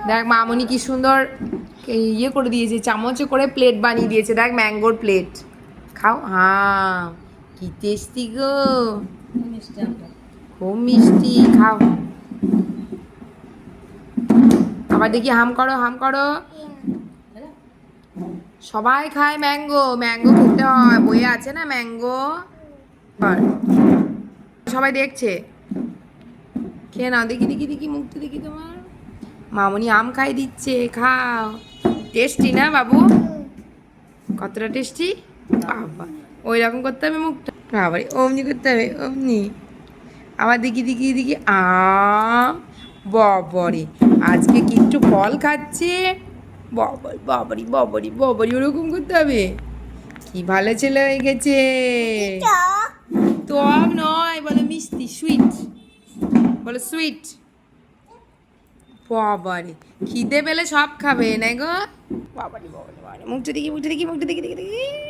দেখ মামনি কি সুন্দর ইয়ে করে দিয়েছে, চামচে করে প্লেট বানিয়ে দিয়েছে, দেখ ম্যাঙ্গোর প্লেট। খাও, হ্যাঁ কি টেস্টি গো, খুব মিষ্টি, খাও। আবার দেখি হাম করো, হাম করো। সবাই খায় ম্যাঙ্গো, ম্যাঙ্গো খেতে হয়, বইয়ে আছে না ম্যাঙ্গো। সবাই দেখছে, খেয়ে নাও, দেখি দেখি দেখি মুখটা দেখি তোমার। মামনি আম খাই দিচ্ছে, খাও। টেস্টি না বাবু? কতটা টেস্টি? বাবা, ওই রকম করতে হবে মুখটা, বাবারে অমনি করতে হবে, অমনি। আবার দেখি দেখি দেখি আম, বাবারে আজকে কিচ্ছু ফল খাচ্ছে, বাবারি বাবারি বাবারি বাবারি, ওরকম করতে হবে। কি ভালো ছেলে হয়ে গেছে। টক নয়, বলে মিষ্টি, সুইট, বলে সুইট। বাবারে খিদে পেলে সব খাবে না গো। বাবারি বাবারি বাবারি, মুখটা দেখি মুখটা দেখি মুখটা দেখি দেখি দেখি।